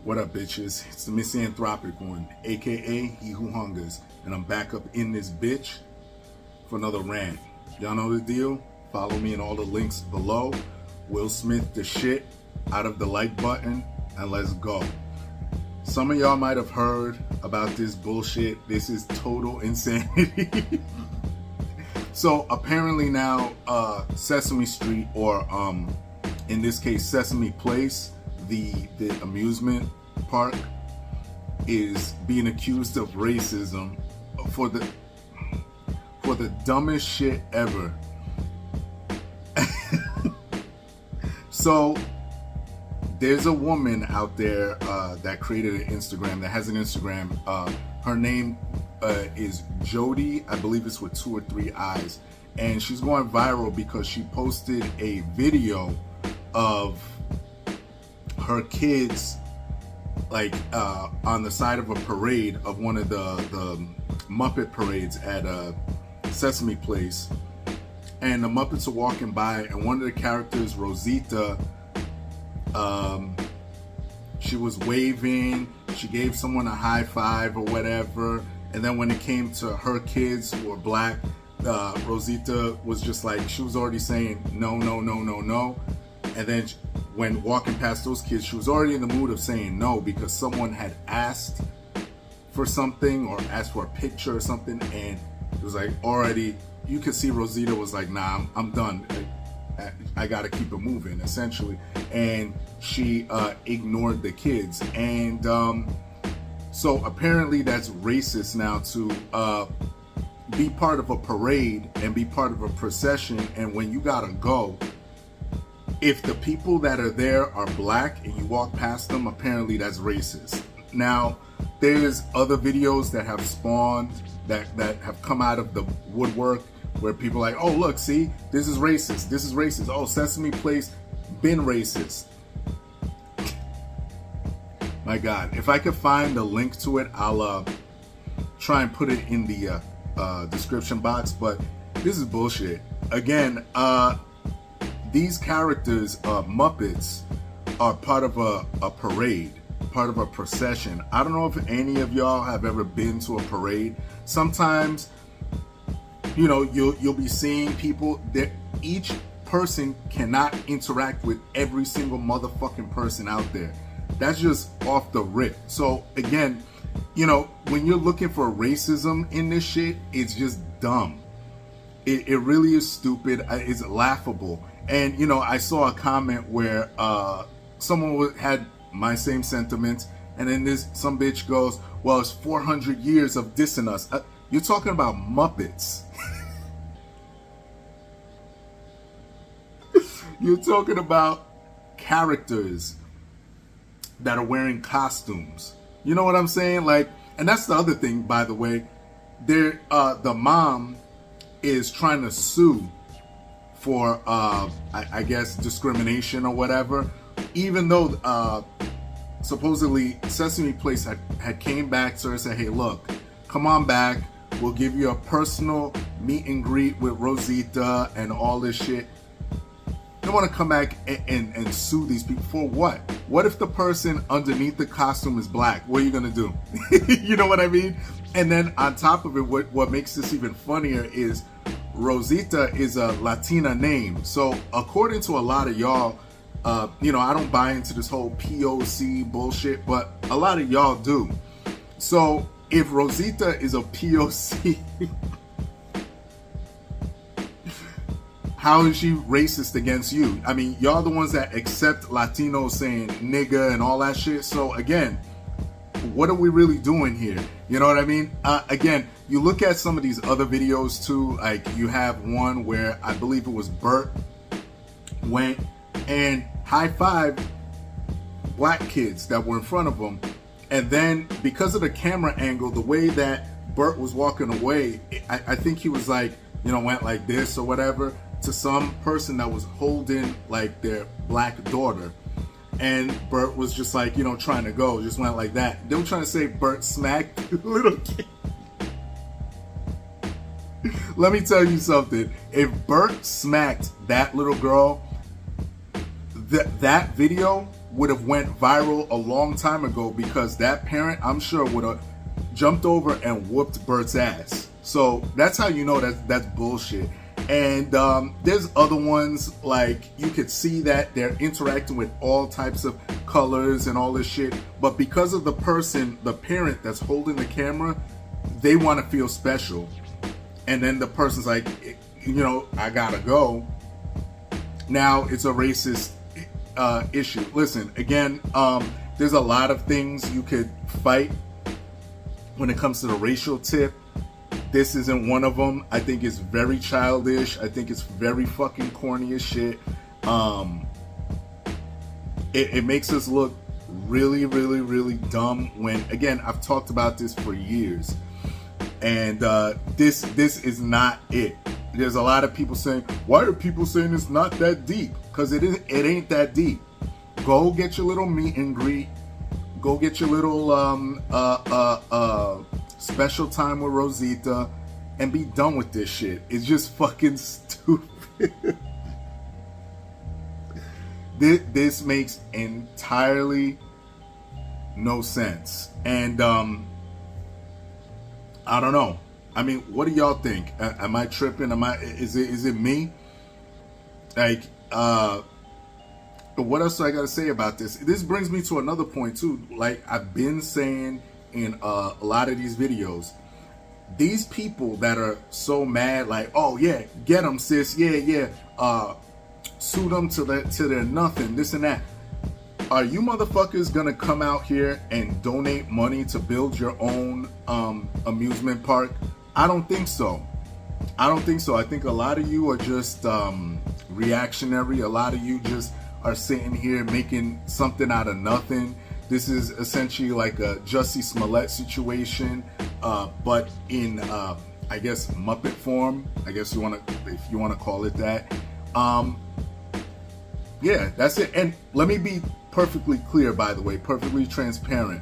What up, bitches? It's the misanthropic one, aka He Who Hungers, and I'm back up in this bitch for another rant. Y'all know the deal? Follow me in all the links below. Will Smith the shit out of the like button, and let's go. Some of y'all might have heard about this bullshit. This is total insanity. So apparently now Sesame Street, or in this case Sesame Place, the amusement park, is being accused of racism for the dumbest shit ever. So there's a woman out there that created an Instagram, that has an Instagram. Her name is Jody, I believe it's with 2 or 3 I's, and she's going viral because she posted a video of her kids like on the side of a parade, of one of the Muppet parades at Sesame Place, and the Muppets are walking by, and one of the characters, Rosita, she was waving, she gave someone a high five or whatever, and then when it came to her kids who were black, Rosita was just like, she was already saying no, no, no, no, no. And then when walking past those kids, she was already in the mood of saying no because someone had asked for something, or asked for a picture or something, and it was like already, you could see Rosita was like, nah, I'm done. I gotta keep it moving, essentially. And she ignored the kids. And so apparently that's racist now to be part of a parade and be part of a procession, and when you gotta go, if the people that are there are black and you walk past them, apparently that's racist. Now, there's other videos that have spawned, that have come out of the woodwork, where people are like, oh look, see, this is racist, this is racist. Oh, Sesame Place been racist. My God, if I could find a link to it, I'll try and put it in the description box, but this is bullshit. Again, these characters, Muppets, are part of a parade, part of a procession. I don't know if any of y'all have ever been to a parade. Sometimes, you know, you'll be seeing people that each person cannot interact with every single motherfucking person out there. That's just off the rip. So again, you know, when you're looking for racism in this shit, it's just dumb. It really is stupid. It's laughable. And, you know, I saw a comment where someone had my same sentiments, and then some bitch goes, well, it's 400 years of dissing us. You're talking about Muppets. You're talking about characters that are wearing costumes. You know what I'm saying? Like, and that's the other thing, by the way. The mom is trying to sue for, I guess, discrimination or whatever, even though supposedly Sesame Place had came back to her and said, hey, look, come on back. We'll give you a personal meet and greet with Rosita and all this shit. They want to come back and sue these people for what? What if the person underneath the costume is black? What are you going to do? You know what I mean? And then on top of it, what makes this even funnier is Rosita is a Latina name. So according to a lot of y'all, you know, I don't buy into this whole POC bullshit, but a lot of y'all do. So if Rosita is a POC, how is she racist against you? I mean, y'all the ones that accept Latinos saying nigga and all that shit. So again, what are we really doing here? You know what I mean? Again, you look at some of these other videos too, like you have one where I believe it was Bert went and high-fived black kids that were in front of him, And then because of the camera angle, the way that Bert was walking away, I think he was like, you know, went like this or whatever to some person that was holding like their black daughter. And Bert was just like, you know, trying to go, just went like that. They were trying to say Bert smacked the little kid. Let me tell you something. If Bert smacked that little girl, that video would have went viral a long time ago, because that parent, I'm sure, would have jumped over and whooped Bert's ass. So that's how you know that's bullshit. And there's other ones, like you could see that they're interacting with all types of colors and all this shit, but because of the parent that's holding the camera, they want to feel special. And then the person's like, you know, I gotta go. Now it's a racist issue. Listen, again, there's a lot of things you could fight when it comes to the racial tip. This isn't one of them. I think it's very childish. I think it's very fucking corny as shit. It makes us look really, really, really dumb when, again, I've talked about this for years. And this is not it. There's a lot of people saying, why are people saying it's not that deep? Because it ain't that deep. Go get your little meet and greet. Go get your little special time with Rosita and be done with this shit. It's just fucking stupid. This makes entirely no sense. And I don't know. I mean, what do y'all think? Am I tripping? Is it me? Like, what else do I gotta say about this? This brings me to another point too. Like I've been saying in a lot of these videos, these people that are so mad, like, oh yeah, get them, sis, yeah, sue them to their nothing, this and that. Are you motherfuckers gonna come out here and donate money to build your own amusement park? I don't think so. I think a lot of you are just reactionary. A lot of you just are sitting here making something out of nothing. This is essentially like a Jussie Smollett situation, but in I guess Muppet form. I guess if you wanna call it that. Yeah, that's it. And let me be perfectly clear, by the way, perfectly transparent.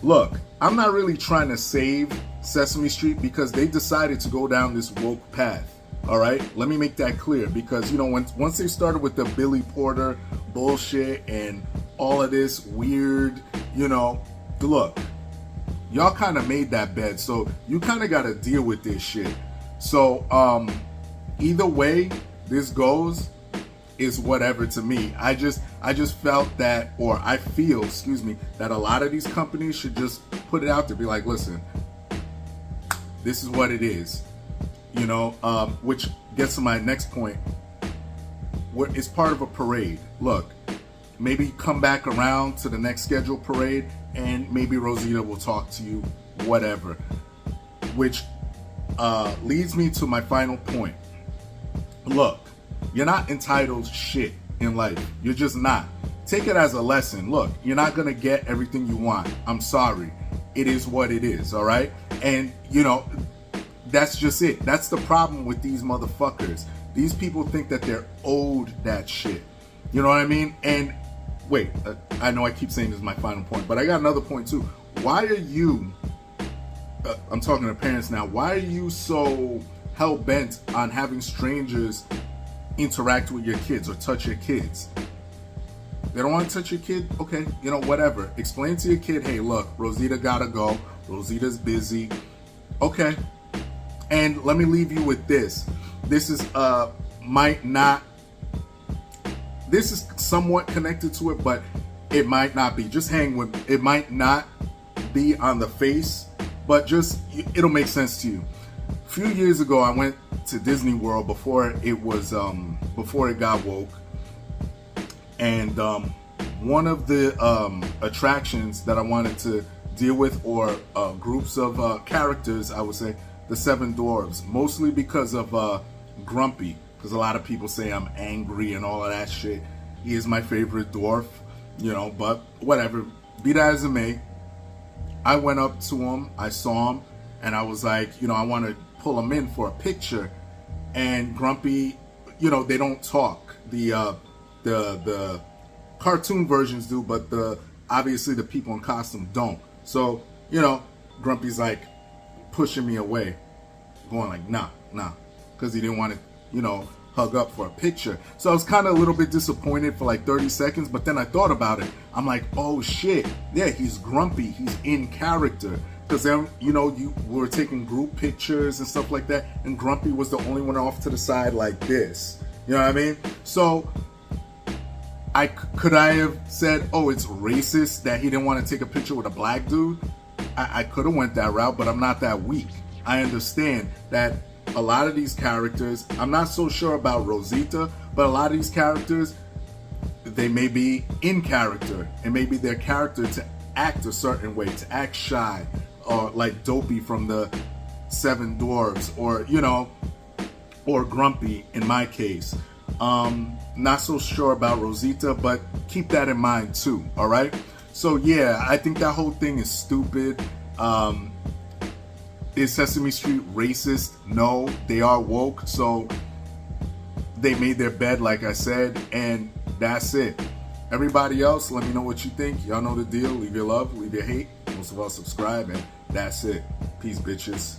Look, I'm not really trying to save Sesame Street because they decided to go down this woke path. All right, let me make that clear, because you know, once they started with the Billy Porter bullshit and all of this weird, you know, look, y'all kind of made that bed, so you kind of got to deal with this shit. So either way this goes is whatever to me. I just felt that, or I feel, excuse me, that a lot of these companies should just put it out there, be like, listen, this is what it is, you know, which gets to my next point. It's part of a parade. Look, maybe come back around to the next scheduled parade and maybe Rosita will talk to you, whatever. Which leads me to my final point. Look, you're not entitled shit in life. You're just not. Take it as a lesson. Look, you're not going to get everything you want. I'm sorry. It is what it is, all right? And, you know, that's just it. That's the problem with these motherfuckers. These people think that they're owed that shit. You know what I mean? And wait, I know I keep saying this is my final point, but I got another point too. Why are you, I'm talking to parents now, why are you so hell-bent on having strangers interact with your kids or touch your kids? They don't want to touch your kid? Okay, you know, whatever. Explain to your kid, hey, look, Rosita gotta go. Rosita's busy. Okay. And let me leave you with this. This is this is somewhat connected to it, but it might not be. Just hang with it. Might not be on the face, but just it'll make sense to you. A few years ago, I went to Disney World before it got woke, and one of the attractions that I wanted to deal with, or groups of characters, I would say, the Seven Dwarves, mostly because of Grumpy, because a lot of people say I'm angry and all of that shit. He is my favorite dwarf, you know, but whatever. be that as it may, I went up to him, I saw him, and I was like, you know, I want to pull him in for a picture. And Grumpy, you know, they don't talk. The cartoon versions do, but obviously the people in costume don't. So, you know, Grumpy's like pushing me away, going like, nah, because he didn't want to, you know, hug up for a picture. So I was kind of a little bit disappointed for like 30 seconds, but then I thought about it. I'm like, oh shit, yeah, he's Grumpy, he's in character. Because then, you know, we were taking group pictures and stuff like that, and Grumpy was the only one off to the side like this. You know what I mean? So could I have said, oh, it's racist that he didn't want to take a picture with a black dude? I could have went that route, but I'm not that weak. I understand that a lot of these characters, I'm not so sure about Rosita, but a lot of these characters, they may be in character, and maybe their character to act a certain way, to act shy, or like Dopey from the Seven Dwarves, or, you know, or Grumpy in my case. Not so sure about Rosita, but keep that in mind too, all right? So yeah, I think that whole thing is stupid. Is Sesame Street racist? No, they are woke, so they made their bed, like I said, and that's it. Everybody else, let me know what you think. Y'all know the deal. Leave your love, leave your hate. Most of all, subscribe, and that's it. Peace, bitches.